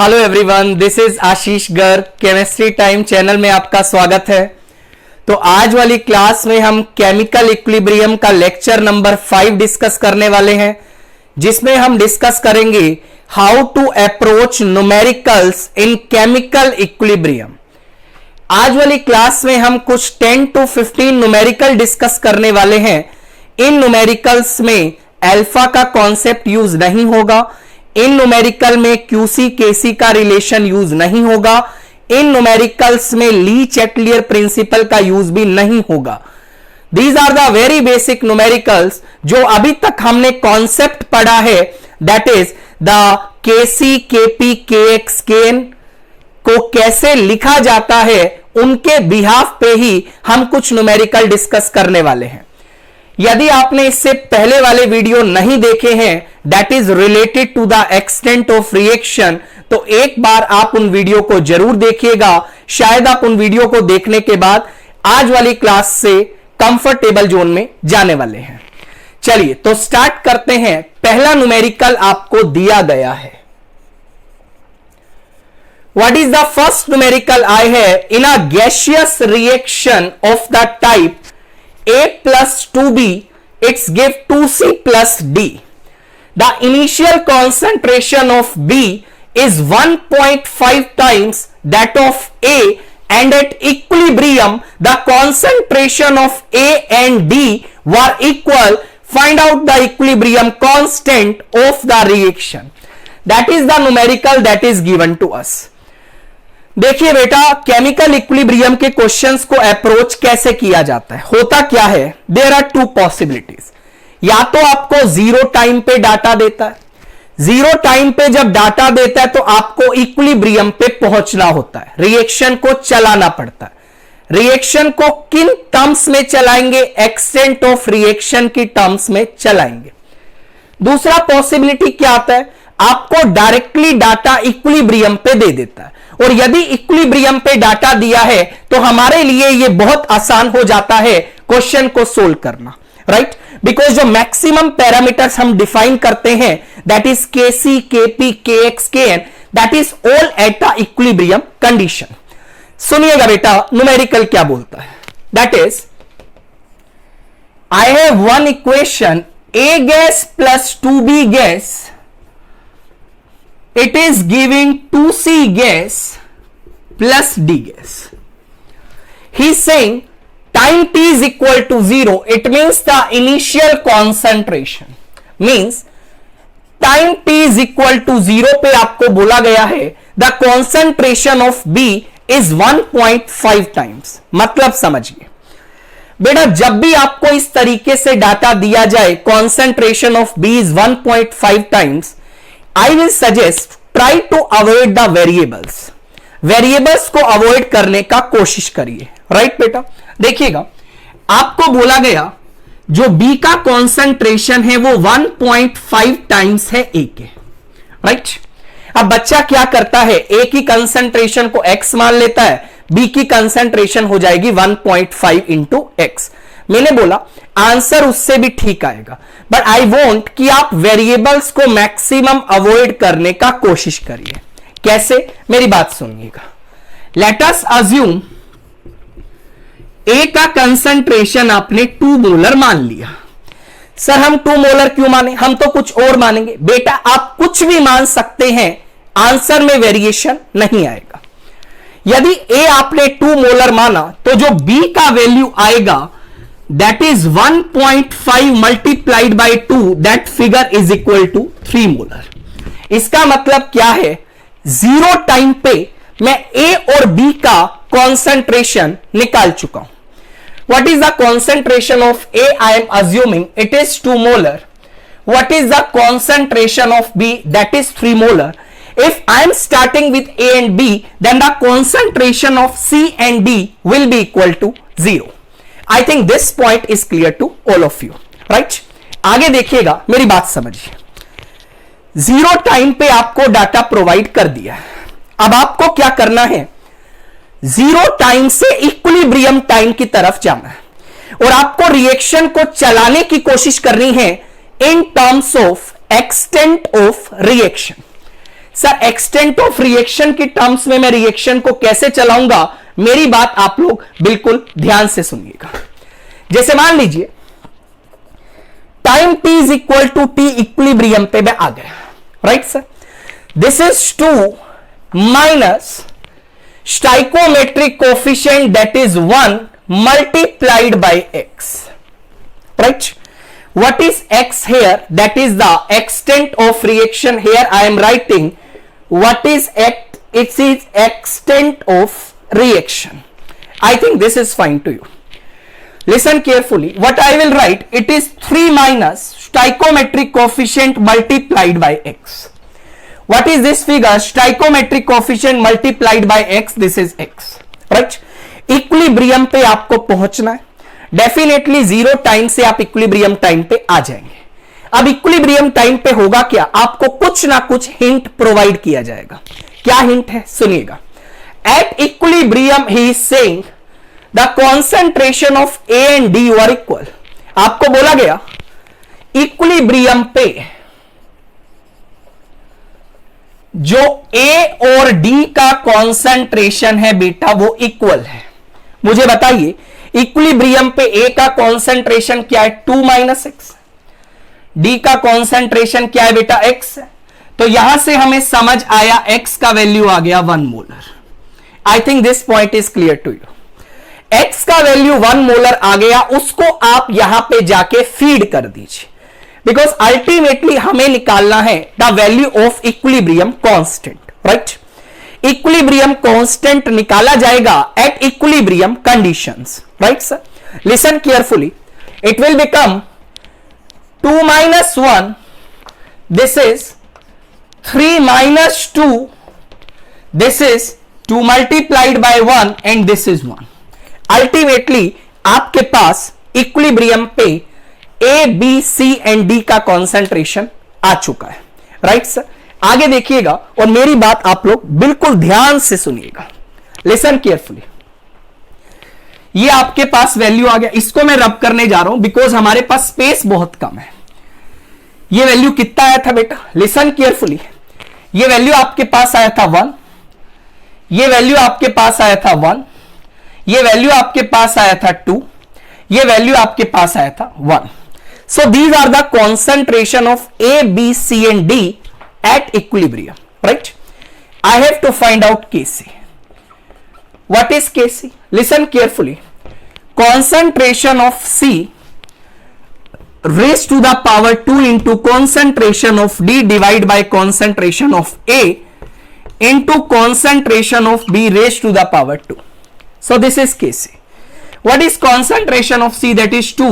Hello everyone, this is Ashish Garg. Chemistry time channel में आपका स्वागत है। तो आज वाली क्लास में हम केमिकल इक्विलिब्रियम का लेक्चर नंबर 5 डिस्कस करने वाले हैं, जिसमें हम डिस्कस करेंगे how to approach numericals in chemical equilibrium. आज वाली क्लास में हम कुछ 10 to 15 न्यूमेरिकल डिस्कस करने वाले हैं। इन न्यूमेरिकल्स में अल्फा का कॉन्सेप्ट यूज नहीं होगा, इन न्यूमेरिकल में क्यूसी केसी का रिलेशन यूज नहीं होगा, इन न्यूमेरिकल्स में ली चैटलियर प्रिंसिपल का यूज भी नहीं होगा। These are the very basic numericals जो अभी तक हमने कॉन्सेप्ट पढ़ा है, that is the KC KP KX KN को कैसे लिखा जाता है, उनके बिहाफ पे ही हम कुछ न्यूमेरिकल डिस्कस करने वाले हैं। यदि आपने इससे पहले वाले वीडियो नहीं देखे हैं, that is related to the extent of reaction, तो एक बार आप उन वीडियो को जरूर देखिएगा। शायद आप उन वीडियो को देखने के बाद आज वाली क्लास से कंफर्टेबल जोन में जाने वाले हैं। चलिए तो स्टार्ट करते हैं। पहला न्यूमेरिकल आपको दिया गया है। What is the first numerical I have in a gaseous reaction of the type A plus 2B, it's give 2C plus D. The initial concentration of B is 1.5 times that of A, and at equilibrium the concentration of A and D were equal. Find out the equilibrium constant of the reaction. That is the numerical that is given to us. देखिए बेटा, chemical equilibrium के questions को approach कैसे किया जाता है। होता क्या है, देयर आर टू पॉसिबिलिटीज। या तो आपको जीरो टाइम पे डाटा देता है, जीरो टाइम पे जब डाटा देता है तो आपको इक्विलिब्रियम पे पहुंचना होता है, रिएक्शन को चलाना पड़ता है। रिएक्शन को किन टर्म्स में चलाएंगे, एक्सटेंट ऑफ रिएक्शन की टर्म्स में चलाएंगे। दूसरा पॉसिबिलिटी क्या आता है, आपको डायरेक्टली डाटा इक्विलिब्रियम पे दे देता है, और यदि इक्विलिब्रियम पे डाटा दिया है तो हमारे लिए यह बहुत आसान हो जाता है क्वेश्चन को सोल्व करना, राइट। बिकॉज जो मैक्सिमम पैरामीटर्स हम डिफाइन करते हैं, that is KC KP KX KN, that is all at the equilibrium condition. सुनिएगा बेटा, न्यूमेरिकल क्या बोलता है, that is I have one equation A gas plus 2B gas, it is giving 2C gas plus D gas. He is saying time t is equal to 0. It means the initial concentration means time t is equal to 0 पे आपको बोला गया है the concentration of B is 1.5 times. मतलब समझिए बेटा, जब भी आपको इस तरीके से डाटा दिया जाए concentration of B is 1.5 times, I will suggest try to avoid the variables. Variables को अवॉइड करने का कोशिश करिए, राइट बेटा। देखिएगा, आपको बोला गया जो B का कॉन्सेंट्रेशन है वो 1.5 टाइम्स है A के, राइट। अब बच्चा क्या करता है, A की कंसेंट्रेशन को X मान लेता है, B की कंसेंट्रेशन हो जाएगी 1.5 इंटू X। मैंने बोला आंसर उससे भी ठीक आएगा, बट आई वॉन्ट कि आप वेरिएबल्स को मैक्सिमम अवॉइड करने का कोशिश करिए। कैसे, मेरी बात सुनिएगा। लेट अस अज्यूम ए का कंसंट्रेशन आपने 2 मोलर मान लिया। सर हम 2 मोलर क्यों माने, हम तो कुछ और मानेंगे। बेटा आप कुछ भी मान सकते हैं, आंसर में वेरिएशन नहीं आएगा। यदि ए आपने 2 मोलर माना तो जो बी का वैल्यू आएगा that is 1.5 multiplied by 2, that figure is equal to 3 molar. इसका मतलब क्या है, जीरो टाइम पे मैं A और B का कॉन्सेंट्रेशन निकाल चुका हूं। What is the concentration of A? I am assuming it is 2 molar. What is the concentration of B? That is 3 molar. If I am starting with A and B, then the concentration of C and D will be equal to 0. I think this point is clear to all of you, right? आगे देखिएगा, मेरी बात समझिए। Zero time पे आपको data provide कर दिया है। अब आपको क्या करना है, जीरो टाइम से इक्विलिब्रियम टाइम की तरफ जाना है और आपको रिएक्शन को चलाने की कोशिश करनी है in terms of extent of reaction. Sir extent of reaction की टर्म्स में मैं रिएक्शन को कैसे चलाऊंगा, मेरी बात आप लोग बिल्कुल ध्यान से सुनिएगा। जैसे मान लीजिए time t is equal to T equilibrium पे मैं आ गया, right sir. This is 2 minus stoichiometric coefficient that is 1 multiplied by x, right? What is x here? That is the extent of reaction. Here I am writing what is x, it is extent of reaction. I think this is fine to you. Listen carefully. What I will write, it is 3 minus stoichiometric coefficient multiplied by x. What is this figure? Stoichiometric coefficient multiplied by x. This is x, right? Equilibrium पे आपको पहुंचना है, definitely 0 time से आप equilibrium time पे आ जाएंगे। अब equilibrium time पे होगा क्या, आपको कुछ ना कुछ हिंट प्रोवाइड किया जाएगा। क्या हिंट है, सुनिएगा। At equilibrium he is saying the concentration of A and D were equal. आपको बोला गया इक्विलिब्रियम पे जो ए और डी का कॉन्सेंट्रेशन है बेटा वो इक्वल है। मुझे बताइए इक्विलिब्रियम पे ए का कॉन्सेंट्रेशन क्या है, 2 माइनस एक्स। डी का कॉन्सेंट्रेशन क्या है बेटा, एक्स। तो यहां से हमें समझ आया एक्स का वैल्यू आ गया 1 molar. I think this point is clear to you. X का वैल्यू 1 मोलर आ गया, उसको आप यहां पे जाके फीड कर दीजिए, बिकॉज अल्टीमेटली हमें निकालना है the value of equilibrium constant, right. Equilibrium constant निकाला जाएगा at equilibrium conditions, right sir. Listen carefully, it will become 2 minus 1, this is 3 minus 2, this is 2 multiplied by 1 and this is 1. Ultimately आपके पास equilibrium पे A B C and D का concentration आ चुका है, right sir. आगे देखिएगा और मेरी बात आप लोग बिल्कुल ध्यान से सुनिएगा। लिसन केयरफुली, ये आपके पास वैल्यू आ गया, इसको मैं रब करने जा रहा हूं बिकॉज हमारे पास स्पेस बहुत कम है। ये वैल्यू कितना आया था बेटा, लिसन केयरफुली, ये वैल्यू आपके पास आया था 1, ये वैल्यू आपके पास आया था 1, ये वैल्यू आपके पास आया था 2, ये वैल्यू आपके पास आया था 1। So these are the concentration of A, B, C and D at equilibrium, right? I have to find out Kc. What is Kc? Listen carefully. Concentration of C raised to the power 2 into concentration of D divided by concentration of A into concentration of B raised to the power 2. So this is Kc. What is concentration of C? That is 2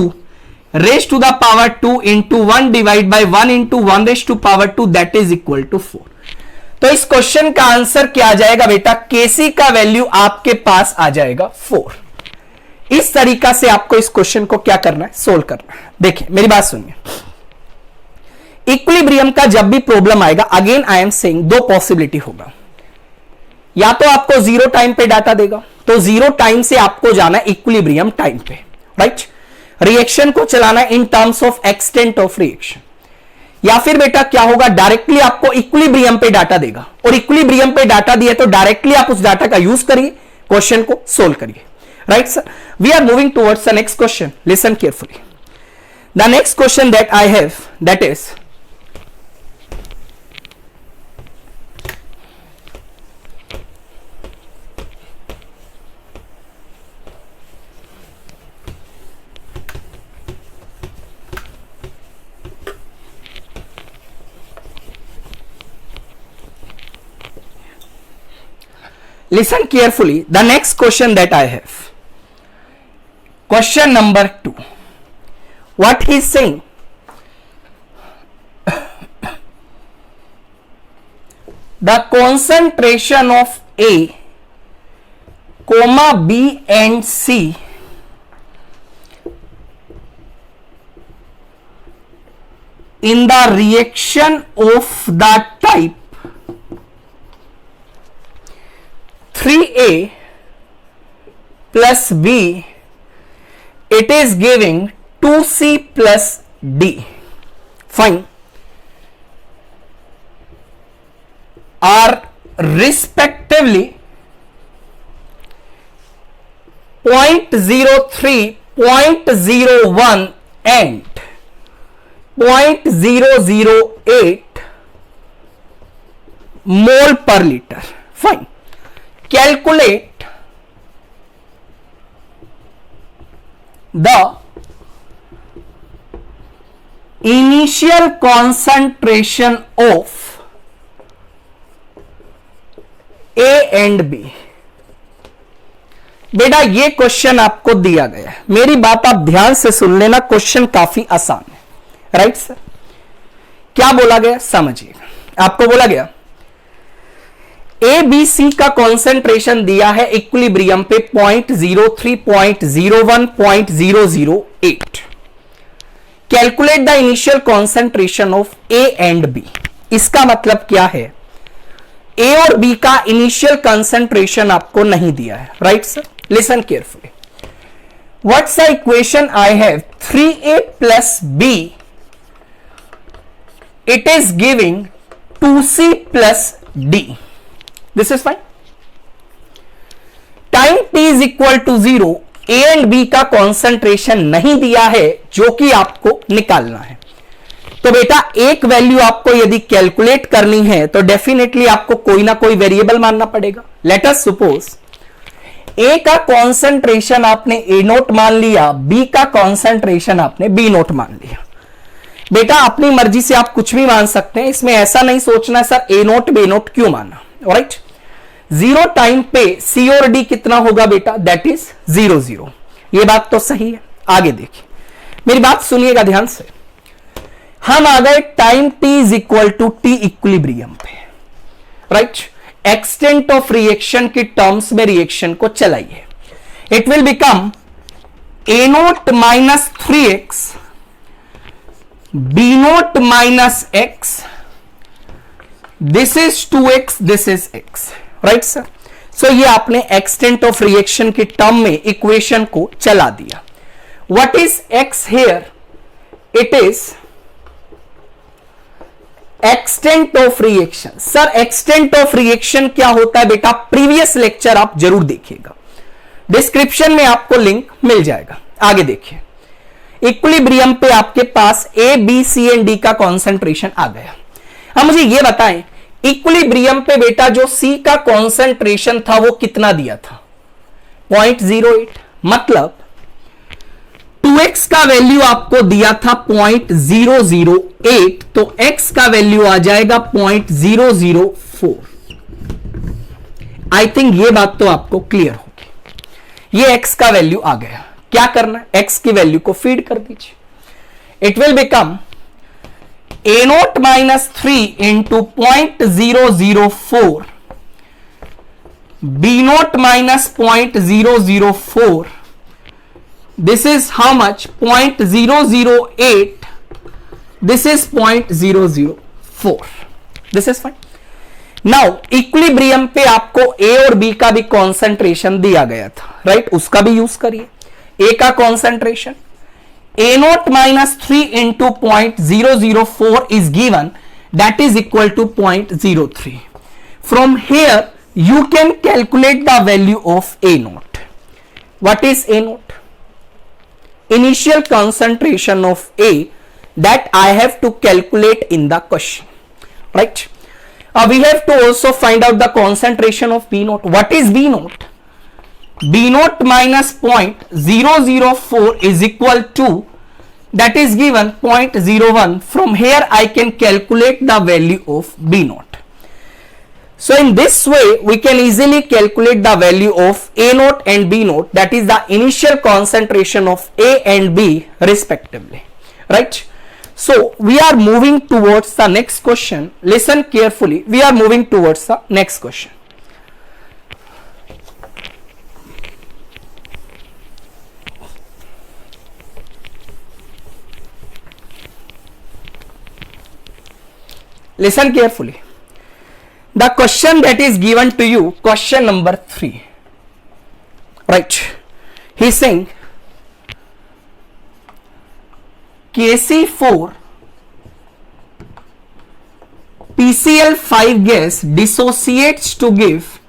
raised to the power 2 into 1 divided by 1 into 1 raised to power 2, that is equal to 4. तो इस question का answer क्या आ जाएगा बेटा, Kc का value आपके पास आ जाएगा 4। इस तरीका से आपको इस क्वेश्चन को क्या करना है, सोल्व करना है। देखिए मेरी बात सुनिए, इक्विलिब्रियम का जब भी प्रॉब्लम आएगा, again I am saying 2 possibility होगा। या तो आपको 0 टाइम पे डाटा देगा, तो 0 टाइम से आपको जाना है इक्विलिब्रियम टाइम पे, राइट। रिएक्शन को चलाना in terms of extent of reaction. या फिर बेटा क्या होगा, डायरेक्टली आपको इक्विलिब्रियम पे डाटा देगा, और इक्विलिब्रियम पे डाटा दिया तो डायरेक्टली आप उस डाटा का यूज करिए, क्वेश्चन को सोल्व करिए, right sir. We are moving towards the next question. Listen carefully, the next question that I have, that is listen carefully, the next question that I have, question number 2, what he is saying, the concentration of A, comma B and C in the reaction of the type 3A plus B, it is giving 2C plus D. Fine. are respectively 0.03, 0.01 and 0.008 mole per liter. Fine. Calculate the initial concentration of A and B. बेटा ये question आपको दिया गया है, मेरी बात आप ध्यान से सुन लेना, क्वेश्चन काफी आसान है, राइट सर। क्या बोला गया समझिएगा। आपको बोला गया ए बी सी का कॉन्सेंट्रेशन दिया है इक्विलिब्रियम पे 0.03, 0.01, 0.008। Calculate the initial concentration of A and B. इसका मतलब क्या है, ए और बी का इनिशियल कंसंट्रेशन आपको नहीं दिया है, right sir. Listen carefully. What's the equation I have 3a plus b, it is giving 2c plus d। This is fine. Time t is equal to 0, A and B का concentration नहीं दिया है जो कि आपको निकालना है। तो बेटा एक वैल्यू आपको यदि कैलकुलेट करनी है तो डेफिनेटली आपको कोई ना कोई वेरिएबल मानना पड़ेगा। लेट अस सपोज ए का कॉन्सेंट्रेशन आपने ए नोट मान लिया, बी का कॉन्सेंट्रेशन आपने बी नोट मान लिया। बेटा अपनी मर्जी से आप कुछ भी मान सकते हैं, इसमें ऐसा नहीं सोचना सर ए नोट बी नोट क्यों माना, राइट। जीरो टाइम पे सी और डी कितना होगा बेटा, दैट इज 0, 0। ये बात तो सही है। आगे देखिए, मेरी बात सुनिएगा ध्यान से। हम आ गए time t is equal to T equilibrium पे, राइट। एक्सटेंट ऑफ रिएक्शन की टर्म्स में रिएक्शन को चलाइए। It will become A naught minus 3x, B naught minus X, this is 2x, this is x, right sir. So ये आपने extent of reaction की term में equation को चला दिया। What is x here, it is extent of reaction. Sir extent of reaction क्या होता है बेटा, प्रीवियस लेक्चर आप जरूर देखिएगा, डिस्क्रिप्शन में आपको लिंक मिल जाएगा। आगे देखिए, इक्विलिब्रियम पे आपके पास A B C and D का कॉन्सेंट्रेशन आ गया। अब मुझे ये बताएं, इक्विलिब्रियम पे बेटा जो सी का कॉन्सेंट्रेशन था वो कितना दिया था, 0.08। मतलब 2x का वैल्यू आपको दिया था 0.008, तो x का वैल्यू आ जाएगा 0.004। आई थिंक ये बात तो आपको क्लियर होगी। ये x का वैल्यू आ गया। क्या करना है, x की वैल्यू को फीड कर दीजिए। It will become a note minus 3 into 0.004, b note minus 0.004, this is how much, 0.008, this is 0.004, this is fine. now equilibrium पे आपको a और b का भी कॉन्सेंट्रेशन दिया गया था, राइट, उसका भी यूज करिए। a का concentration a note minus 3 into 0.004 is given, that is equal to 0.03. from here you can calculate the value of a naught. what is a naught? Initial concentration of A that I have to calculate in the question, right. We have to also find out the concentration of B naught. What is B naught? B naught minus 0.004 is equal to, that is given 0.01. From here I can calculate the value of B naught. So in this way we can easily calculate the value of A naught and B naught, that is the initial concentration of A and B respectively, right. So we are moving towards the next question. Listen carefully, we are moving towards the next question. Listen carefully. The question that is given to you, question number 3, right. He is saying Kc4 PCl5 gas dissociates to give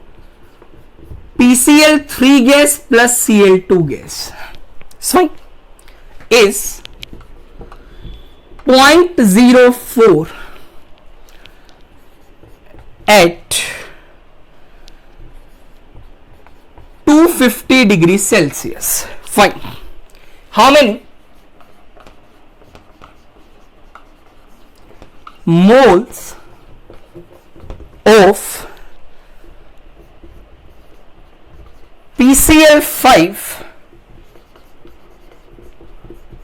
PCl3 gas plus Cl2 gas. So is 0.04 at 250 degrees Celsius. Fine. How many moles of PCl5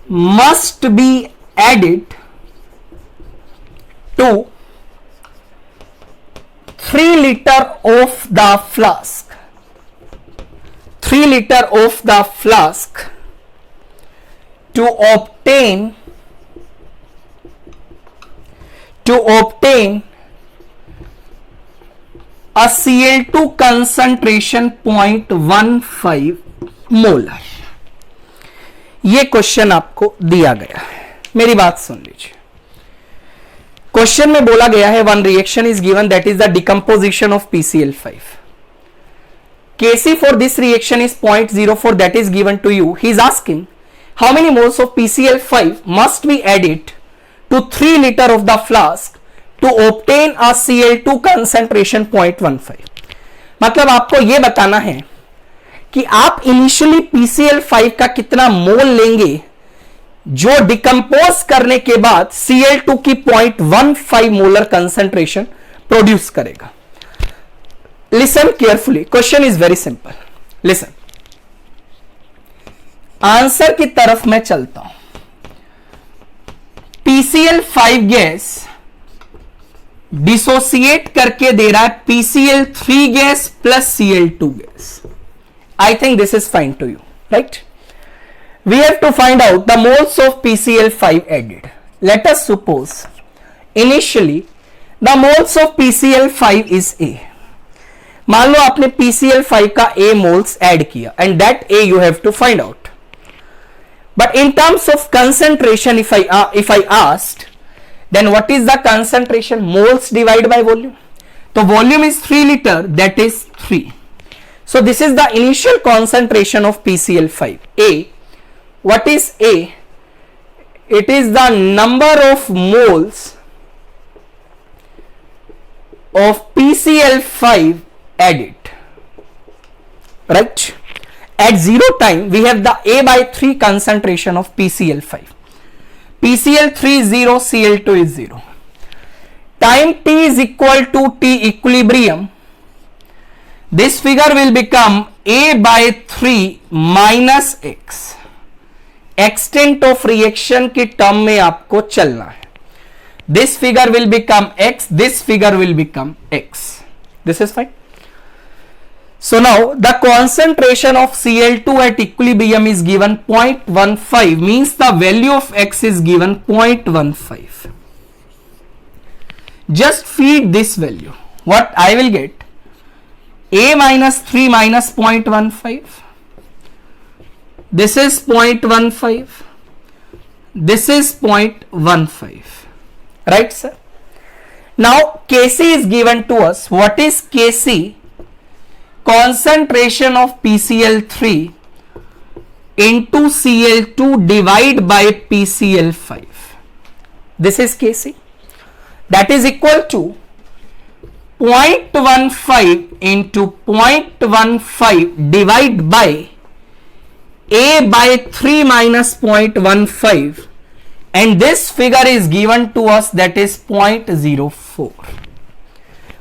must be added to 3 liter of the flask? 3 liter of the flask to obtain a Cl2 concentration 0.15 molar. ये question आपको दिया गया है. मेरी बात सुन लीजिए. Question में बोला गया है one reaction is given that is the decomposition of PCl5. Kc for this reaction is 0.04 that is given to you. He is asking how many moles of PCl5 must be added to 3 liter of the flask to obtain a Cl2 concentration 0.15. मतलब आपको यह बताना है कि आप initially PCl5 का कितना मोल लेंगे जो डिकम्पोज करने के बाद Cl2 की 0.15 मोलर कंसंट्रेशन प्रोड्यूस करेगा. Listen carefully. Question is very simple. Listen. Answer की तरफ मैं चलता हूं. PCl5 गैस डिसोसिएट करके दे रहा है PCl3 gas plus Cl2 gas. I think this is fine to you, right? We have to find out the moles of PCl5 added. Let us suppose initially the moles of PCl5 is A. मान लो आपने PCl5 का A moles add किया and that A you have to find out. But in terms of concentration, if I asked, then what is the concentration? Moles divided by volume. So volume is 3 liter, that is 3. So this is the initial concentration of PCl5. A. What is A? It is the number of moles of PCl5 added, right? At 0 time we have the A by 3 concentration of PCl5. PCl3 is 0, Cl2 is 0. Time t is equal to T equilibrium. This figure will become A by 3 minus X. Extent of reaction की term में आपको चलना है. This figure will become X, this figure will become X. This is fine. So now the concentration of Cl2 at equilibrium is given 0.15, means the value of X is given 0.15. Just feed this value. What I will get? A minus 3 minus 0.15. This is 0.15. This is 0.15. Right, sir? Now Kc is given to us. What is Kc? Concentration of PCl3 into Cl2 divided by PCl5. This is Kc. That is equal to 0.15 into 0.15 divided by A by 3 minus 0.15, and this figure is given to us, that is 0.04.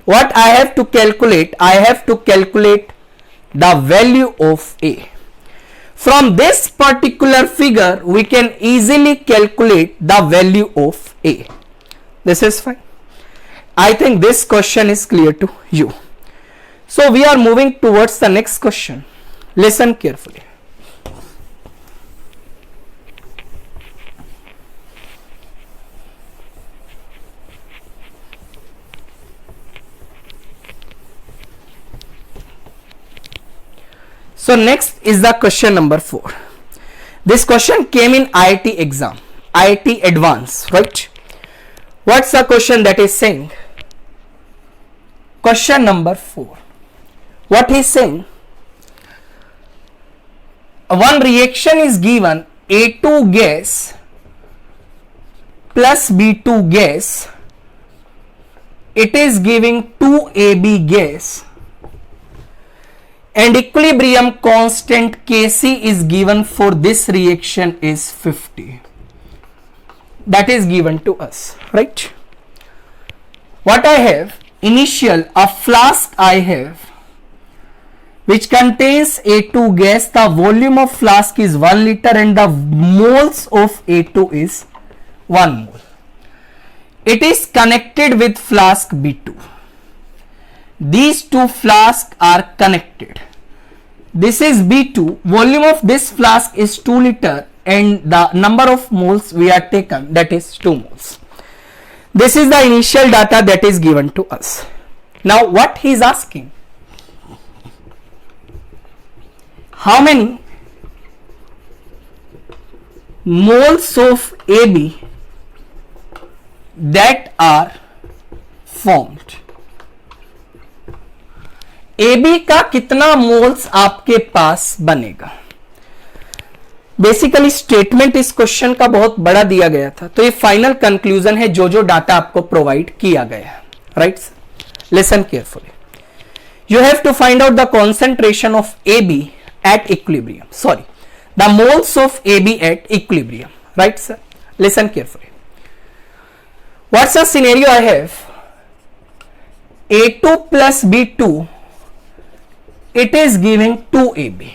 What I have to calculate? I have to calculate the value of A. From this particular figure we can easily calculate the value of A. This is fine. I think this question is clear to you. So we are moving towards the next question. Listen carefully. So next is the question number 4. This question came in IIT exam, IIT Advanced, right? What's the question that is saying? question number 4. What he's saying, one reaction is given, A2 gas plus B2 gas, it is giving 2AB gas, and equilibrium constant Kc is given for this reaction is 50. That is given to us, right? What I have, initial, a flask I have which contains A2 gas, the volume of flask is 1 liter and the moles of A2 is 1 mole. It is connected with flask B2. These two flasks are connected. This is B2, volume of this flask is 2 liter and the number of moles we are taken, that is 2 moles. This is the initial data that is given to us. Now what he is asking, how many moles of AB that are formed. AB का कितना moles आपके पास बनेगा. Basically statement इस question का बहुत बड़ा दिया गया था, तो ये फाइनल कंक्लूजन है जो जो डाटा आपको प्रोवाइड किया गया है. Right, listen carefully. You have to find out the concentration of AB at equilibrium. Sorry, the moles of AB at equilibrium. Right, sir? Listen carefully. What's the scenario I have? A2 plus B2, it is giving 2AB.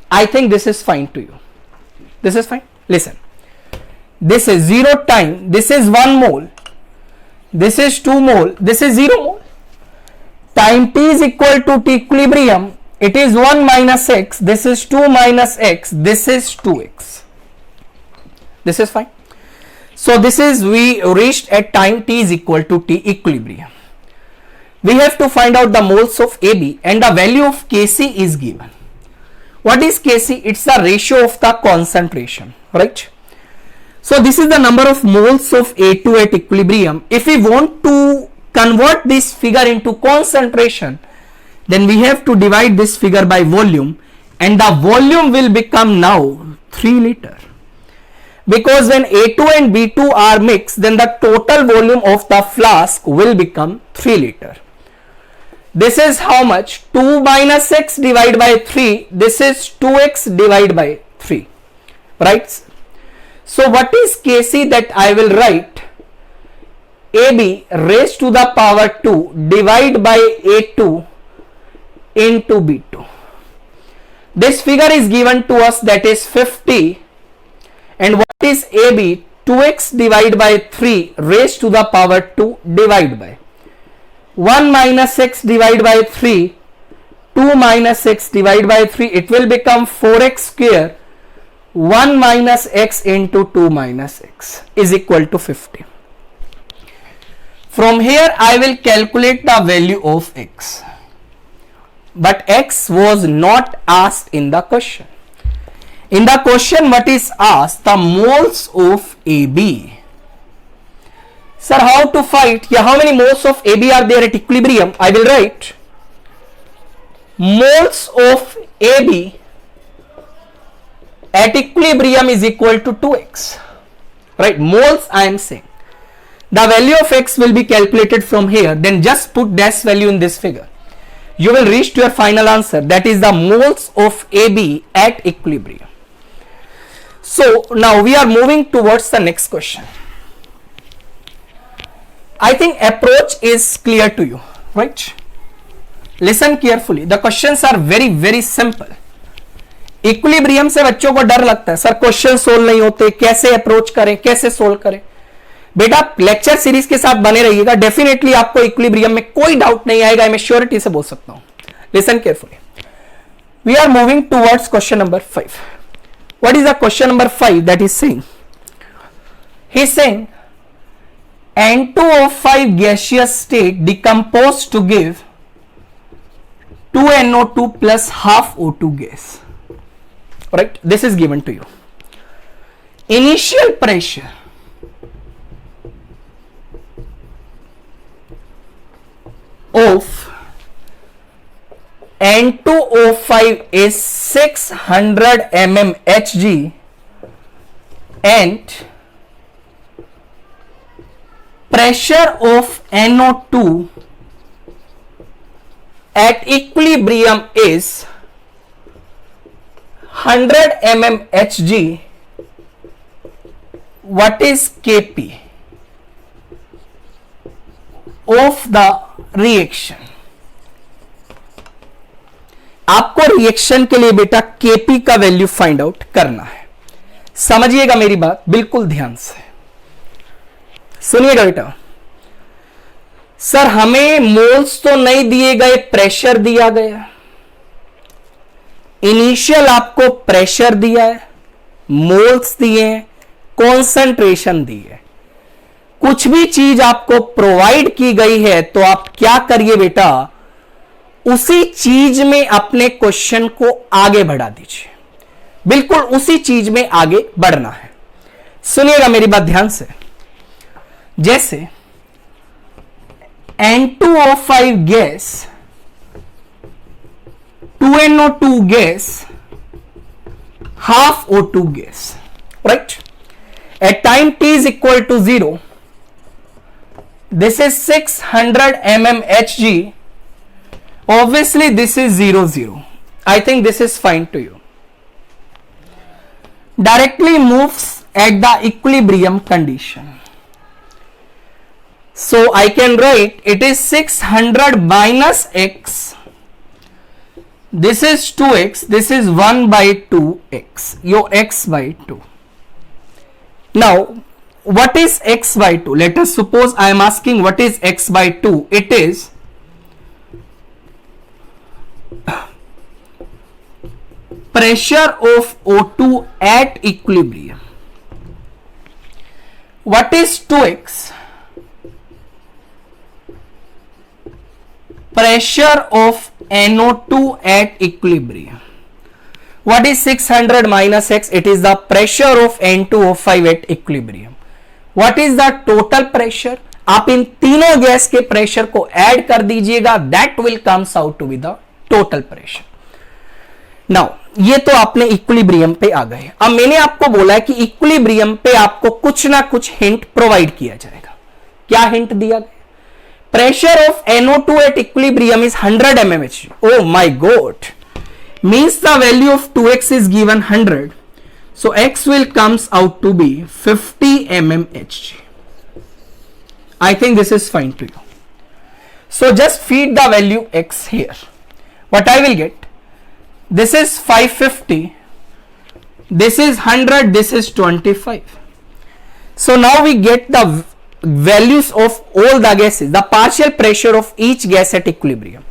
I think this is fine to you. This is fine. Listen. This is 0 time. This is 1 mole. This is 2 mole. This is 0 mole. Time t is equal to t equilibrium. It is 1 minus x, this is 2 minus x, this is 2x. This is fine. So this is, we reached at time t is equal to t equilibrium. We have to find out the moles of AB and the value of Kc is given. What is Kc? It's the ratio of the concentration, right? So this is the number of moles of A2 at equilibrium. If we want to convert this figure into concentration, then we have to divide this figure by volume, and the volume will become now 3 liter, because when A2 and B2 are mixed, then the total volume of the flask will become 3 liter. This is how much? 2 minus x divided by 3. This is 2x divided by 3, right? So what is Kc that I will write? AB raised to the power 2 divided by A2 into B2. This figure is given to us, that is 50, and what is AB? 2x divided by 3 raised to the power 2 divided by 1 minus x divided by 3, 2 minus x divided by 3, it will become 4x square. 1 minus x into 2 minus x is equal to 50. From here I will calculate the value of x. But x was not asked in the question. In the question, what is asked? The moles of AB. Sir, how to find? Yeah, how many moles of AB are there at equilibrium? I will write moles of AB at equilibrium is equal to 2x. Right, moles I am saying. The value of x will be calculated from here. Then just put dash value in this figure. You will reach to your final answer, that is the moles of AB at equilibrium. So now we are moving towards the next question. I think approach is clear to you, right? Listen carefully. The questions are very simple. Equilibrium से बच्चों को डर लगता है, sir question solve नहीं होते, कैसे approach करें, कैसे सोल्व करें. बेटा लेक्चर सीरीज के साथ बने रहिएगा, डेफिनेटली आपको इक्विलिब्रियम में कोई डाउट नहीं आएगा, मैं श्योरिटी से बोल सकता हूं. Listen carefully. We are moving towards question number 5. What is the question number 5 that is saying? He is saying N2O5 gaseous state decomposed to give 2NO2 plus half O2 gas. Right, this is given to you. Initial pressure, of N2O5 is 600 mmHg and pressure of NO2 at equilibrium is 100 mmHg. What is Kp of the reaction? आपको reaction के लिए बेटा Kp का value find out करना है. समझिएगा मेरी बात बिल्कुल ध्यान से सुनिएगा बेटा. सर हमें मोल्स तो नहीं दिए गए, प्रेशर दिया गया. इनिशियल आपको प्रेशर दिया है, मोल्स दिए हैं, कॉन्सेंट्रेशन दी है. कुछ भी चीज आपको प्रोवाइड की गई है तो आप क्या करिए बेटा, उसी चीज में अपने क्वेश्चन को आगे बढ़ा दीजिए. बिल्कुल उसी चीज में आगे बढ़ना है. सुनिएगा मेरी बात ध्यान से. जैसे N2O5 gas, 2NO2 gas, half O2 gas, right? At time t is equal to 0, this is 600 mmHg. Obviously this is 0 0. I think this is fine to you. Directly moves at the equilibrium condition. So I can write it is 600 minus x. This is 2x. This is 1 by 2x. Your x by 2. Now, what is x by 2? Let us suppose I am asking what is x by 2. It is pressure of O2 at equilibrium. What is 2x? Pressure of NO2 at equilibrium. What is 600 minus x? It is the pressure of N2O5 at equilibrium. What is the total pressure? आप इन तीनों gas के pressure को add कर दीजिएगा. That will comes out to be the total pressure. Now ये तो आपने equilibrium पे आ गए. अब मैंने आपको बोला है कि इक्विलिब्रियम पे आपको कुछ ना कुछ हिंट प्रोवाइड किया जाएगा. क्या हिंट दिया गया? Pressure of NO2 at equilibrium is 100 mmHg. Oh my god. Means the value of 2x is given 100. So x will comes out to be 50 mmHg. I think this is fine to you. So just feed the value x here. What I will get? This is 550. This is 100. This is 25. So now we get the values of all the gases, the partial pressure of each gas at equilibrium.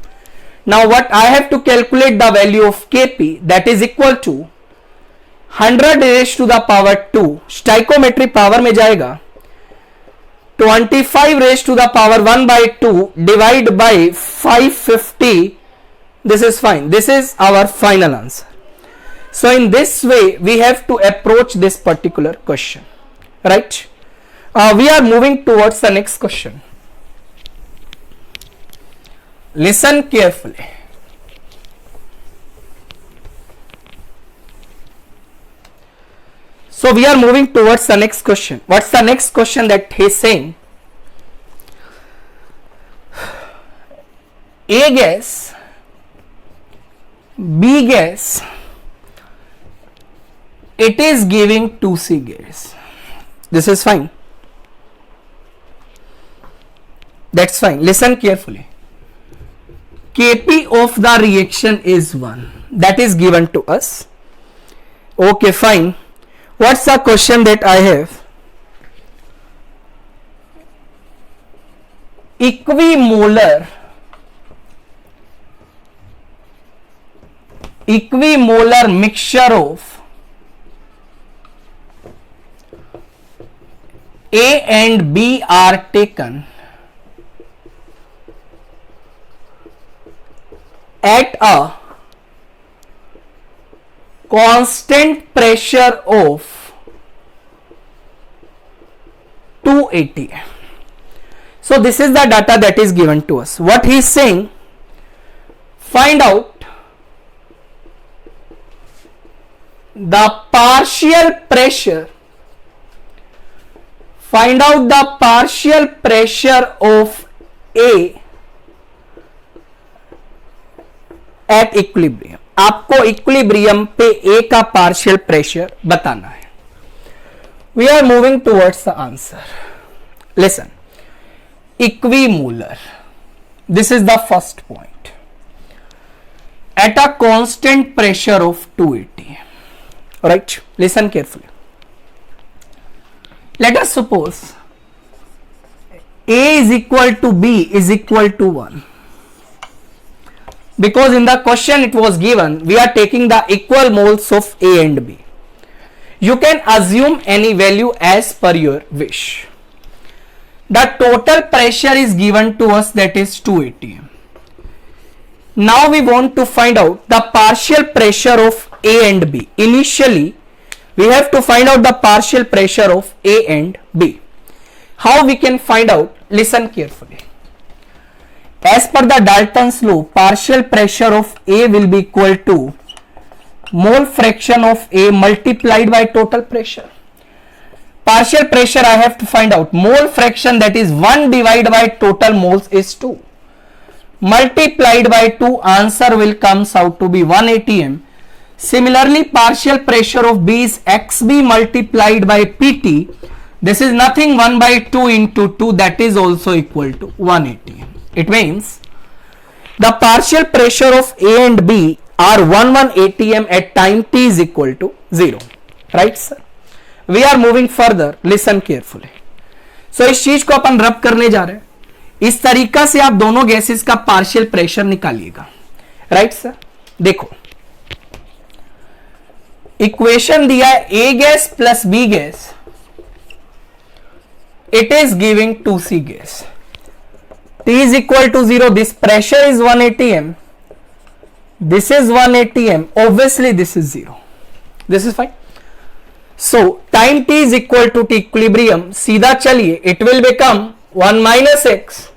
Now what I have to calculate the value of Kp, that is equal to 100 raised to the power 2, stoichiometry power में जाएगा, 25 raised to the power 1 by 2 divide by 550. This is fine. This is our final answer. So in this way we have to approach this particular question, right? We are moving towards the next question. Listen carefully. So we are moving towards the next question. What's the next question that he is saying? A gas, B gas, it is giving 2C gas. This is fine. That's fine. Listen carefully. Kp of the reaction is 1. That is given to us. Okay, fine. What's the question that I have? Equimolar mixture of A and B are taken at a constant pressure of 280. So this is the data that is given to us. What he is saying, find out the partial pressure, find out the partial pressure of A at equilibrium. आपको equilibrium पे A का partial pressure बताना है. We are moving towards the answer. Listen, equimolar. This is the first point. At a constant pressure of 280. Alright, listen carefully. Let us suppose A is equal to B is equal to 1. Because in the question it was given, we are taking the equal moles of A and B. You can assume any value as per your wish. The total pressure is given to us, that is 280. Now we want to find out the partial pressure of A and B. Initially, we have to find out the partial pressure of A and B. How we can find out? Listen carefully. As per the Dalton's law, partial pressure of A will be equal to mole fraction of A multiplied by total pressure. Partial pressure I have to find out. Mole fraction, that is 1 divided by total moles, is 2. Multiplied by 2, answer will comes out to be 1 atm. Similarly, partial pressure of B is XB multiplied by PT. This is nothing, 1 by 2 into 2, that is also equal to 1 atm. It means the partial pressure of A and B are 1 atm at time t is equal to 0. Right sir? We are moving further. Listen carefully. So इस चीज को अपन रब करने जा रहे हैं. इस तरीका से आप दोनों गैसेस का पार्शियल प्रेशर निकालिएगा. Right sir? देखो, इक्वेशन दिया है A gas plus B gas, it is giving 2C gas. T is equal to 0. This pressure is 1 atm. This is 1 atm. Obviously, this is 0. This is fine. So, time t is equal to t equilibrium. सीधा चलिए, it will become 1 minus x.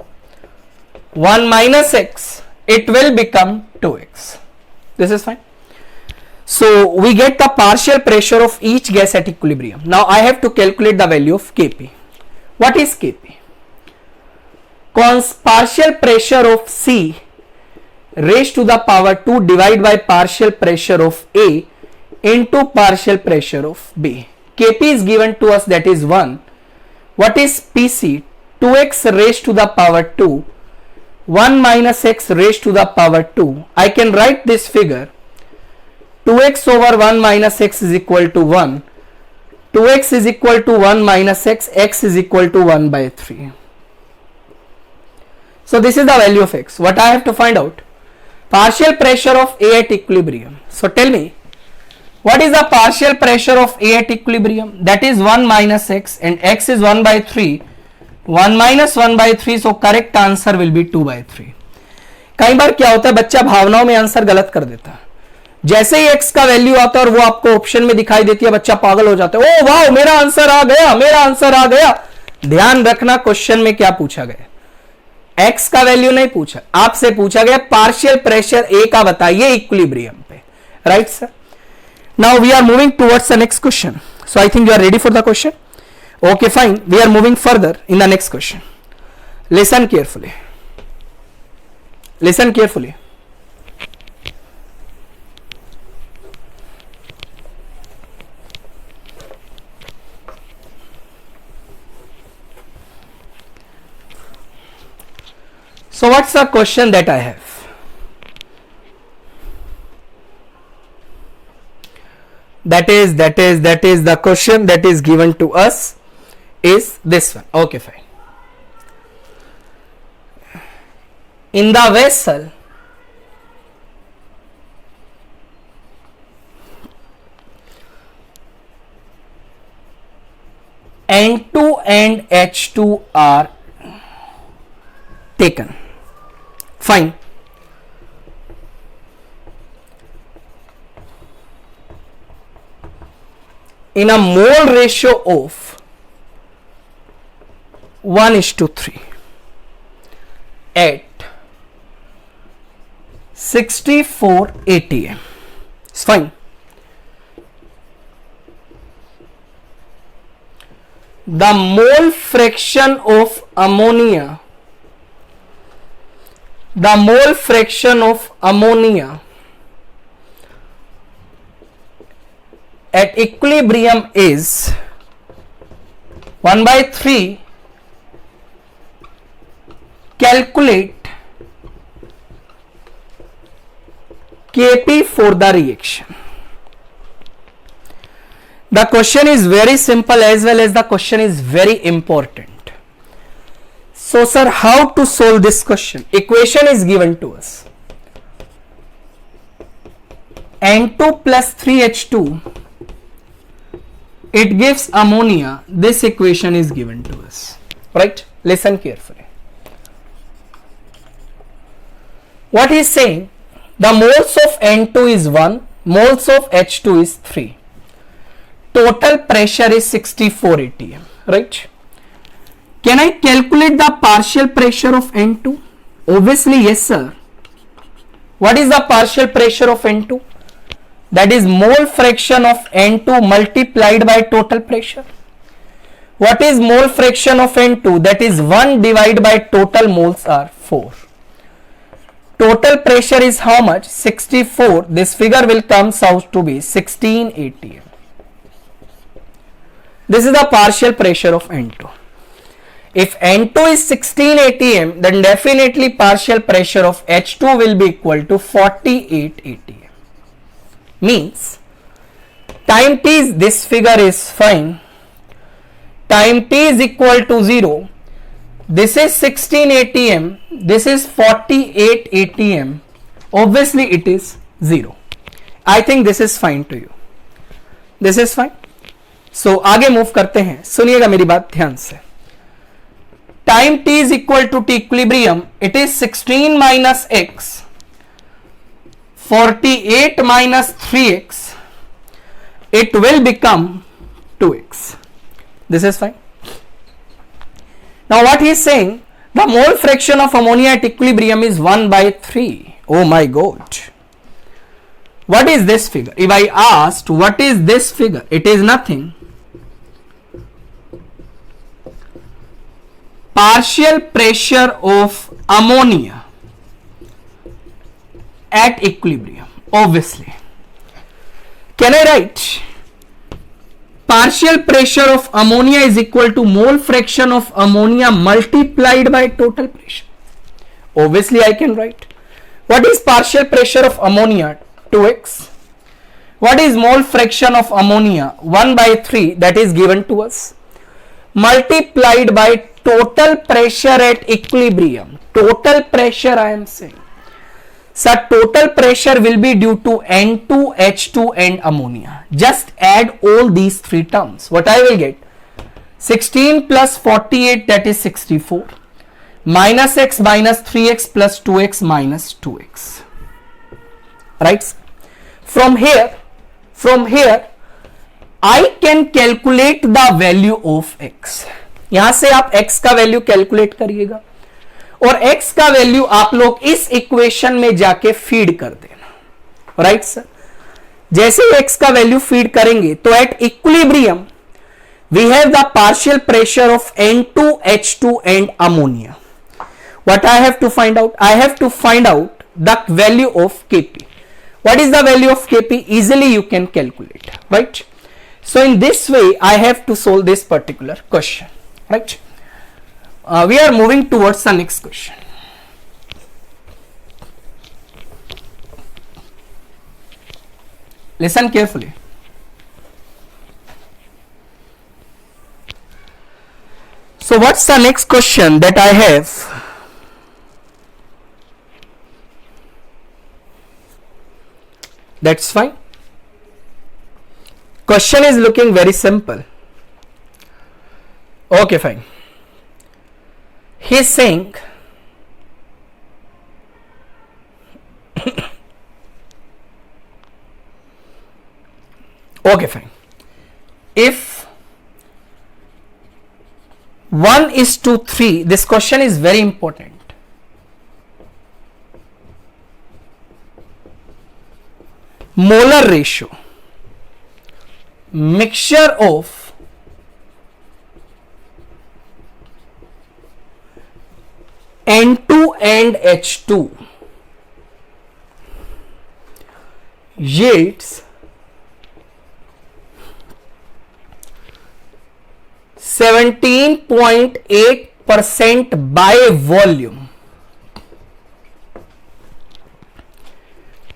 1 minus x. It will become 2x. This is fine. So, we get the partial pressure of each gas at equilibrium. Now, I have to calculate the value of Kp. What is Kp? Partial pressure of C raised to the power 2 divided by partial pressure of A into partial pressure of B. Kp is given to us, that is 1. What is Pc? 2x raised to the power 2. 1 minus x raised to the power 2. I can write this figure. 2x over 1 minus x is equal to 1. 2x is equal to 1 minus x. X is equal to 1 by 3. So this is the value of x. What I have to find out? Partial pressure of A at equilibrium. So tell me, what is the partial pressure of A at equilibrium? That is 1 minus x, and x is 1 by 3. 1 minus 1 by 3, so correct answer will be 2 by 3. कई बार क्या होता है, बच्चा भावनाओं में answer गलत कर देता है. जैसे ही x का वैल्यू आता है और वो आपको ऑप्शन में दिखाई देती है, बच्चा पागल हो जाता है. ओ वाह, मेरा आंसर आ गया, मेरा आंसर आ गया. ध्यान रखना, क्वेश्चन में क्या पूछा गया? x का वैल्यू नहीं पूछा, आपसे पूछा गया पार्शियल प्रेशर A का बताइए इक्विलिब्रियम पे. Right sir? Now we are moving towards the next question. So I think you are ready for the question. Okay, fine. We are moving further in the next question. Listen carefully. Listen carefully. So what's the question that I have? That is the question that is given to us is this one. Okay, fine. In the vessel, N2 and H2 are taken. Fine. In a mole ratio of 1:3. at 64 atm. It's fine. The mole fraction of ammonia, at equilibrium is 1/3. Calculate Kp for the reaction. The question is very simple as well as the question is very important. So sir, how to solve this question? Equation is given to us. N2 plus 3H2, it gives ammonia. This equation is given to us, right? Listen carefully. What he is saying, the moles of N2 is 1, moles of H2 is 3. Total pressure is 64 atm, right? Can I calculate the partial pressure of N2? Obviously, yes, sir. What is the partial pressure of N2? That is mole fraction of N2 multiplied by total pressure. What is mole fraction of N2? That is 1 divided by total moles are 4. Total pressure is how much? 64. This figure will come out to be 16 atm. This is the partial pressure of N2. If N2 is 16 atm, then definitely partial pressure of H2 will be equal to 48 atm. Means time t is, this figure is fine. Time t is equal to 0. This is 16 atm, this is 48 atm. Obviously it is 0. I think this is fine to you. This is fine. So आगे move करते हैं. सुनिएगा मेरी बात ध्यान से. Time t is equal to t equilibrium. It is 16 minus x, 48 minus 3x. It will become 2x. This is fine. Now what he is saying, the mole fraction of ammonia at equilibrium is 1/3. Oh my God. What is this figure? If I asked what is this figure, it is nothing. Partial pressure of ammonia at equilibrium. Obviously. Can I write? Partial pressure of ammonia is equal to mole fraction of ammonia multiplied by total pressure. Obviously I can write. What is partial pressure of ammonia? 2x. What is mole fraction of ammonia? 1/3, that is given to us. Multiplied by total pressure at equilibrium. Total pressure I am saying. So total pressure will be due to N2, H2 and ammonia. Just add all these three terms. What I will get? 16 plus 48, that is 64. Minus x minus 3x plus 2x minus 2x. Right? From here, I can calculate the value of x. यहां से आप x का value calculate करिएगा और x का value आप लोग इस इक्वेशन में जाके फीड कर देना. Right sir? जैसे ही x का वैल्यू फीड करेंगे तो at equilibrium we have the partial pressure of N2, H2 and ammonia. What I have to find out? I have to find out the value of Kp. What is the value of Kp? Easily you can calculate, right? So in this way I have to solve this particular question, right? We are moving towards the next question. Listen carefully. So what's the next question that I have? That's fine. Question is looking very simple. Okay, fine. He is saying okay, fine. If 1:3, this question is very important. molar ratio, mixture of N2 and H2 yields 17.8% by volume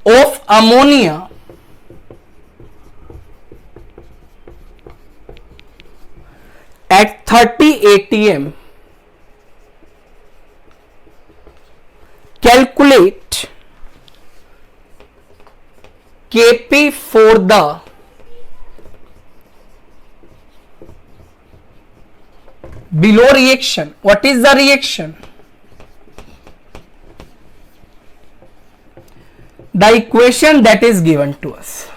of ammonia at 30 atm. Calculate Kp for the below reaction. What is the reaction? The equation that is given to us.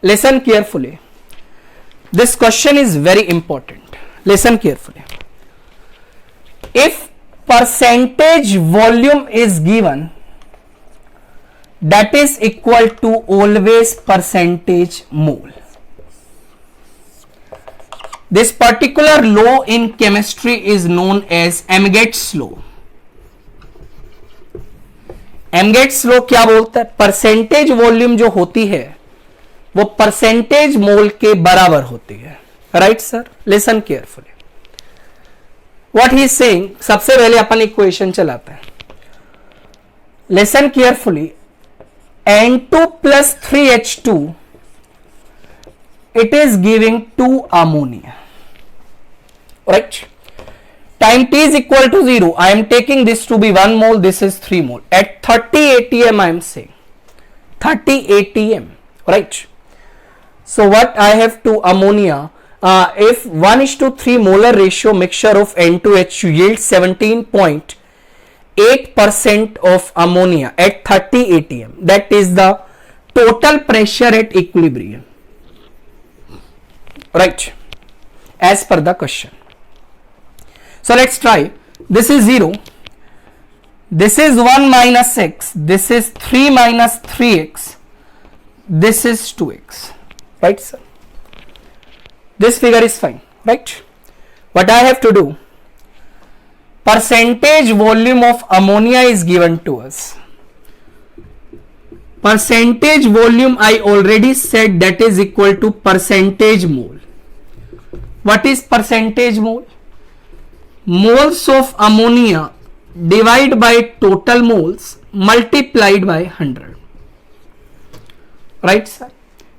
Listen carefully. This question is very important. Listen carefully. If percentage volume is given, that is equal to always percentage mole. This particular law in chemistry is known as Amgat's law. Amgat's law क्या बोलता है? Percentage volume जो होती है वो percentage मोल के बराबर होती है. Right sir? Listen carefully. What he is saying, सबसे पहले अपन इक्वेशन चलाते हैं. Listen carefully. N2 plus 3H2, it is giving 2 ammonia. Right? Time t is equal to 0. I am taking this to be 1 mole. This is 3 mole. At 30 atm, I am saying 30 atm. Right? So what I have to ammonia? If 1:3 molar ratio mixture of N2H2 yields 17.8% of ammonia at 30 atm. That is the total pressure at equilibrium. Right? As per the question. So let's try. This is 0. This is 1 minus x. This is 3 minus 3x. This is 2x. Right, sir? This figure is fine. Right? What I have to do? Percentage volume of ammonia is given to us. Percentage volume I already said, that is equal to percentage mole. What is percentage mole? Moles of ammonia divided by total moles multiplied by 100. Right, sir?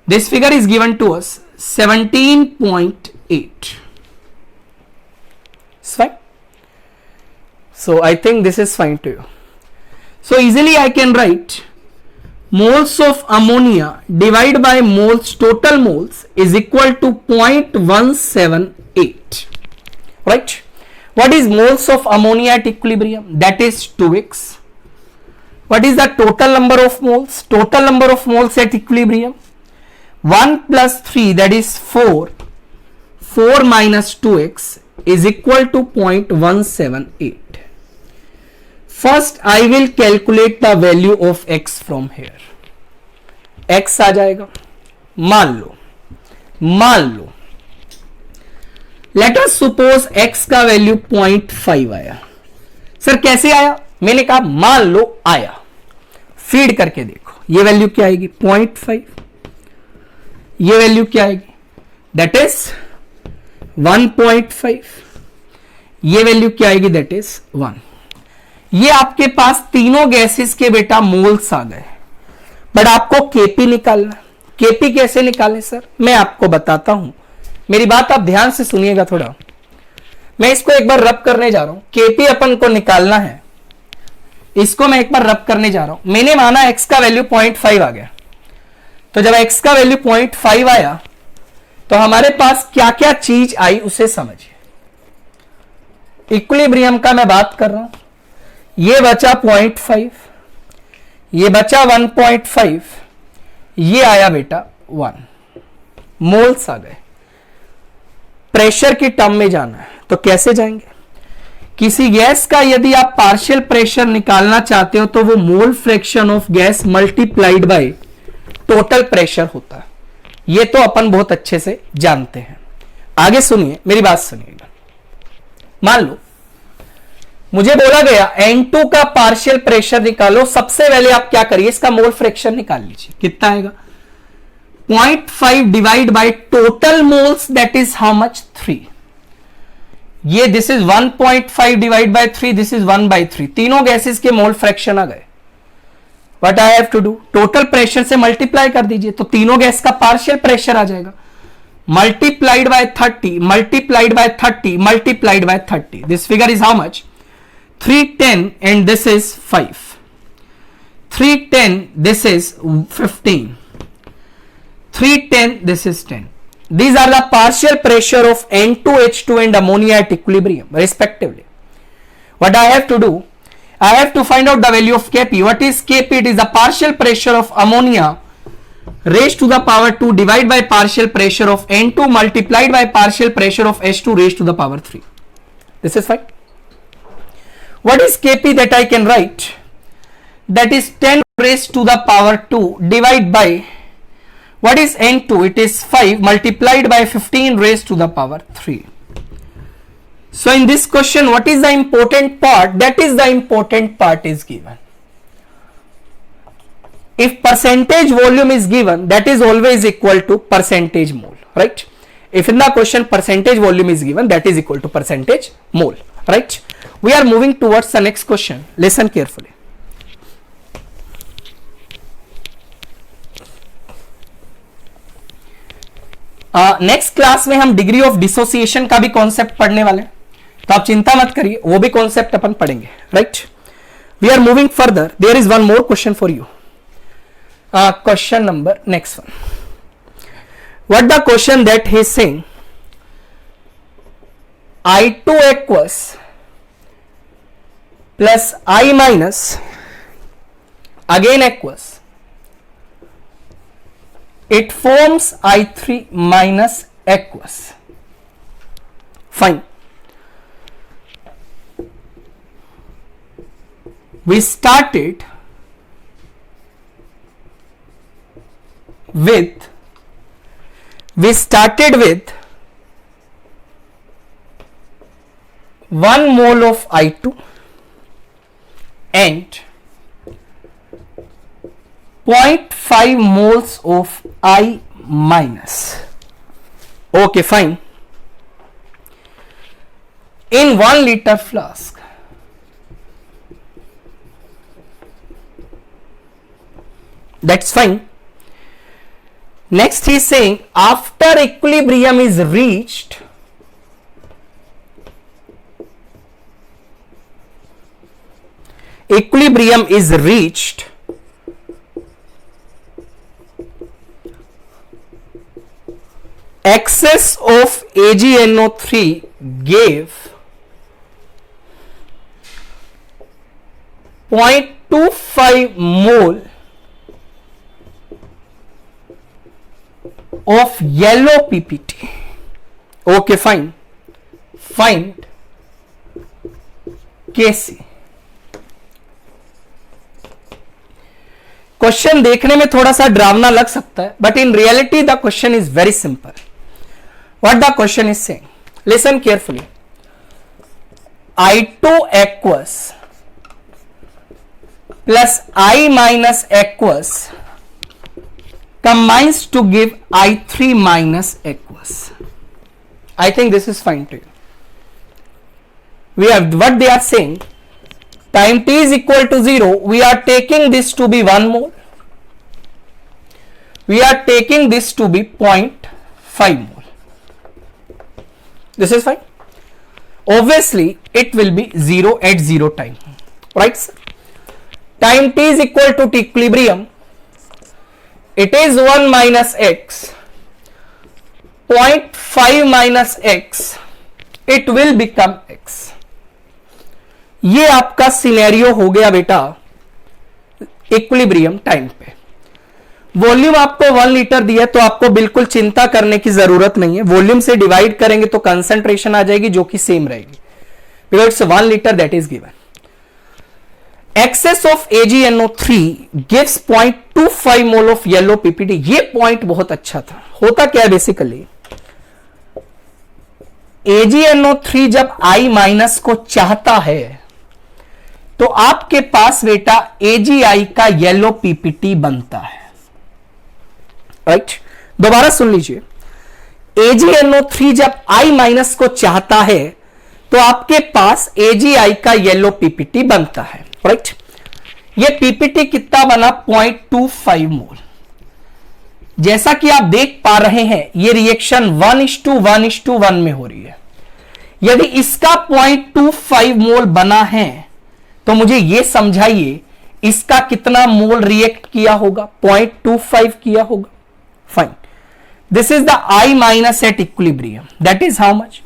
This figure is given to us 17.8. Fine. So I think this is fine to you. So easily I can write moles of ammonia divided by moles total moles is equal to 0.178. Right? What is moles of ammonia at equilibrium? That is 2x. What is the total number of moles? Total number of moles at equilibrium? 1 plus 3, that is 4. 4 minus 2x is equal to 0.178. First I will calculate the value of x from here. x आ जाएगा. मान लो let us suppose x का value 0.5 आया. Sir कैसे आया? मैंने कहा मान लो आया. फीड करके देखो. ये वैल्यू क्या आएगी? 0.5. ये वैल्यू क्या आएगी? That is 1.5. ये वैल्यू क्या आएगी? That is 1. ये आपके पास तीनों गैसेस के बेटा मोल्स आ गए, बट आपको केपी निकालना. केपी कैसे निकालें सर? मैं आपको बताता हूं. मेरी बात आप ध्यान से सुनिएगा थोड़ा. मैं इसको एक बार रब करने जा रहा हूं. केपी अपन को निकालना है. इसको मैं एक बार रब करने जा रहा हूं. मैंने माना x का वैल्यू 0.5 आ गया. तो जब x का वैल्यू 0.5 आया तो हमारे पास क्या क्या चीज आई उसे समझिए. इक्विलिब्रियम का मैं बात कर रहा हूं. ये बचा 0.5, ये बचा 1.5, ये आया बेटा 1. मोल्स आ गए. प्रेशर की टर्म में जाना है तो कैसे जाएंगे? किसी गैस का यदि आप पार्शियल प्रेशर निकालना चाहते हो तो वो mole fraction of gas multiplied by total pressure होता है। ये तो अपन बहुत अच्छे से जानते हैं। आगे सुनिए, मेरी बात सुनिएगा। मान लो मुझे बोला गया N2 का पार्शियल प्रेशर निकालो। सबसे पहले आप क्या करिए, इसका मोल फ्रैक्शन निकाल लीजिए। कितना आएगा? 0.5 divide by total moles, that is how much? 3। ये this is 1.5 divide by 3, this is 1/3। तीनों गैसेस के मोल फ्रैक्शन आ गए। What I have to do? Total pressure से मल्टीप्लाई कर दीजिए, तो तीनों गैस का पार्शियल प्रेशर आ जाएगा। Multiplied by 30, multiplied by 30, multiplied by 30, this figure is how much? 310 and this is 5. 310, this is 15. 310, this is 10. These are the partial pressure of N2H2 and ammonia at equilibrium respectively. What I have to do? I have to find out the value of Kp. What is Kp? It is the partial pressure of ammonia raised to the power 2 divided by partial pressure of N2 multiplied by partial pressure of H2 raised to the power 3. This is fine. What is Kp that I can write? That is 10 raised to the power 2 divided by, what is N2? It is 5 multiplied by 15 raised to the power 3. So in this question, what is the important part? That is the important part is given. If percentage volume is given, that is always equal to percentage mole, right? If in the question percentage volume is given, that is equal to percentage mole, right? We are moving towards the next question. Listen carefully. Next class में हम degree of dissociation का भी concept पढ़ने वाले हैं, तो आप चिंता मत करिए, वो भी कॉन्सेप्ट अपन पढ़ेंगे, right? We are moving further. There is one more question for you. Question number next one. What the question that he is saying, I2 aqueous plus I minus, again aqueous, it forms I3 minus aqueous. Fine. We started with 1 mole of I2 and 0.5 moles of I minus. Okay, fine. In 1 liter flask, that's fine. Next he is saying after equilibrium is reached, excess of AgNO3 gave 0.25 mole of yellow PPT. Okay, fine. Find Kc. Question देखने में थोड़ा सा डरावना लग सकता है, but in reality the question is very simple. What the question is saying, listen carefully. I2 aqueous plus I minus aqueous combines to give I3 minus aqueous. I think this is fine to you. We have what they are saying. Time t is equal to 0, we are taking this to be 1 mole, we are taking this to be 0.5 mole. This is fine. Obviously it will be 0 at 0 time, right sir? Time t is equal to t equilibrium, it is 1 minus x, 0.5 minus x, it will become x. ये आपका scenario हो गया बेटा equilibrium time पे. Volume आपको 1 litre दिया तो आपको बिल्कुल चिंता करने की जरूरत नहीं है. वॉल्यूम से डिवाइड करेंगे तो कंसंट्रेशन आ जाएगी जो कि सेम रहेगी, because it's 1 litre that is given. excess of AgNO3 gives 0.25 mole of yellow PPT. ये पॉइंट बहुत अच्छा था। होता क्या है बेसिकली, AgNO3 जब I माइनस को चाहता है तो आपके पास बेटा AgI का येलो पीपीटी बनता है, राइट? दोबारा सुन लीजिए, AgNO3 जब I माइनस को चाहता है तो आपके पास AgI का येलो पीपीटी बनता है, राइट? ये पीपीटी कितना बना, 0.25 मोल। जैसा कि आप देख पा रहे हैं ये रिएक्शन 1:1:1 में हो रही है। यदि इसका 0.25 मोल बना है तो मुझे यह समझाइए इसका कितना मोल रिएक्ट किया होगा, 0.25 किया होगा। Fine, this is the I minus at equilibrium, that is how much,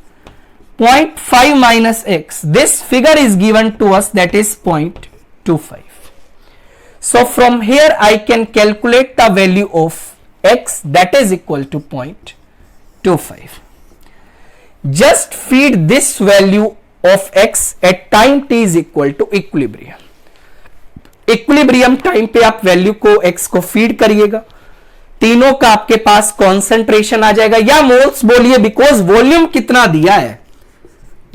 0.5 minus x. This figure is given to us, that is 0.25. So from here I can calculate the value of x, that is equal to 0.25. Just feed this value of x at time t is equal to equilibrium. Equilibrium time पे आप value को x को feed करिएगा, तीनों का आपके पास concentration आ जाएगा, या मोल्स बोलिए, बिकॉज वॉल्यूम कितना दिया है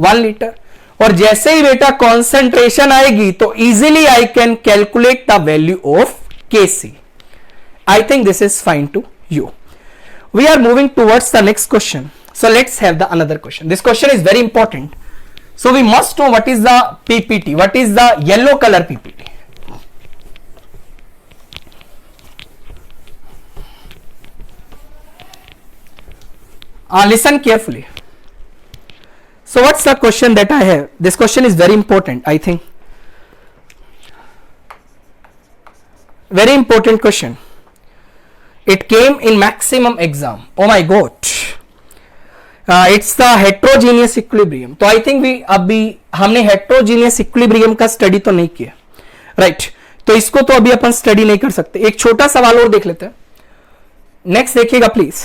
1 लीटर। और जैसे ही बेटा कॉन्सेंट्रेशन आएगी तो easily I can calculate the value of Kc। I think this is fine to you. We are moving towards the next question, so let's have the another question. This question is very important, so we must know what is the PPT, what is the yellow colour PPT. Listen carefully. So what's the question that I have? This question is very important, I think. Very important question. It came in maximum exam. Oh my God. It's the heterogeneous equilibrium. तो I think अभी हमने heterogeneous equilibrium का study तो नहीं किया, right? तो इसको तो अभी अपन स्टडी नहीं कर सकते। एक छोटा सवाल और देख लेते हैं। नेक्स्ट देखिएगा प्लीज।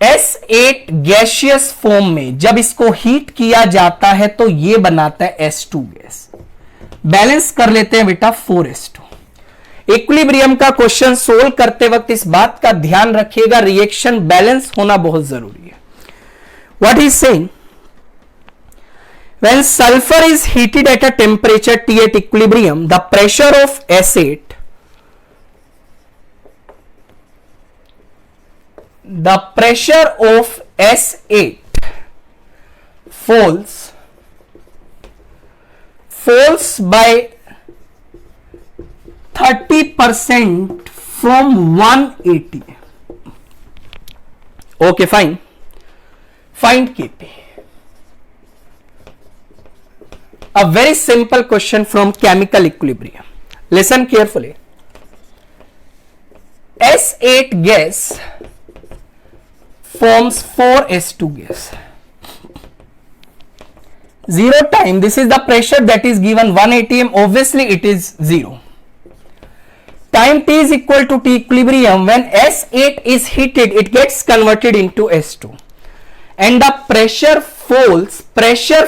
S8 गैसियस फॉर्म में जब इसको हीट किया जाता है तो ये बनाता है S2 गैस। बैलेंस कर लेते हैं बेटा 4:2। इक्विलिब्रियम का क्वेश्चन सोल्व करते वक्त इस बात का ध्यान रखिएगा, रिएक्शन बैलेंस होना बहुत जरूरी है। What is saying, when sulphur is heated at a temperature T at equilibrium, the pressure of S8 the pressure of S8 falls by 30% from 180. Okay, fine. Find Kp. A very simple question from chemical equilibrium. Listen carefully. S8 gas forms 4:2 gas. 0 time, this is the pressure that is given 180 m, obviously it is 0. Time t is equal to T equilibrium, when S8 is heated it gets converted into S2 and the pressure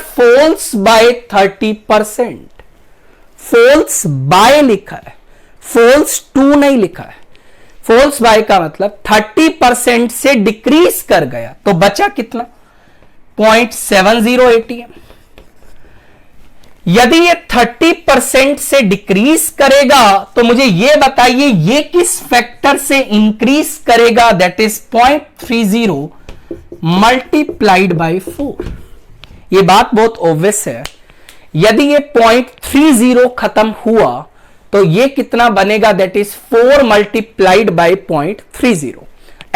falls by 30%. falls by लिखा है, falls to नहीं लिखा है। False bye का मतलब 30% से decrease कर गया, तो बचा कितना, 0.70 ATM। यदि ये 30% से डिक्रीज करेगा तो मुझे ये बताइए ये किस फैक्टर से इंक्रीज करेगा, दैट इज 0.30 मल्टीप्लाइड बाय 4। ये बात बहुत ऑब्वियस है, यदि ये 0.30 खत्म हुआ तो ये कितना बनेगा, that is 4 multiplied by 0.30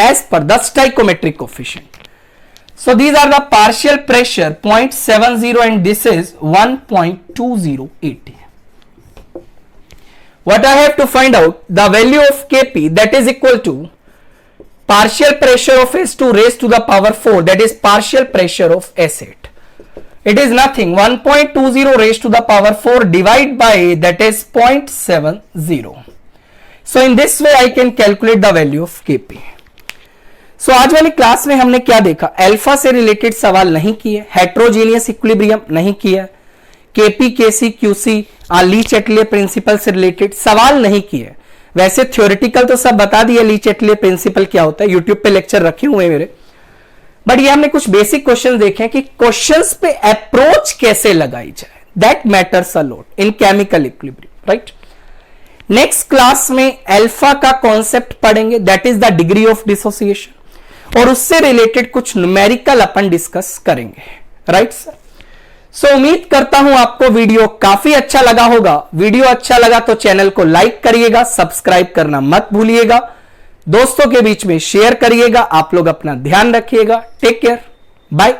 as per the stoichiometric coefficient. So these are the partial pressure 0.70 and this is 1.20 AT। What I have to find out, the value of Kp, that is equal to partial pressure of S2 raised to the power 4, that is partial pressure of S8. It is nothing, 1.20 raised to the power 4 divided by, that is 0.70. So in this way I can calculate the value of Kp. So आज वाली class में हमने क्या देखा, alpha से related सवाल नहीं किए, हेट्रोजीनियस इक्विलिब्रियम नहीं किया, केपी केसी क्यूसी ली चैटले प्रिंसिपल से रिलेटेड सवाल नहीं किए। वैसे थ्योरेटिकल तो सब बता दिया, ली चैटले प्रिंसिपल क्या होता है, यूट्यूब पे लेक्चर रखे हुए हैं मेरे, बट ये हमने कुछ बेसिक क्वेश्चन देखे कि क्वेश्चंस पे अप्रोच कैसे लगाई जाए, that matters a lot in chemical equilibrium, right. Next class में अल्फा का कॉन्सेप्ट पढ़ेंगे, that is the degree of dissociation, और उससे रिलेटेड कुछ न्यूमेरिकल अपन डिस्कस करेंगे, राइट सर। सो उम्मीद करता हूं आपको वीडियो काफी अच्छा लगा होगा। वीडियो अच्छा लगा तो चैनल को लाइक करिएगा, सब्सक्राइब करना मत भूलिएगा, दोस्तों के बीच में शेयर करिएगा। आप लोग अपना ध्यान रखिएगा। Take care, bye.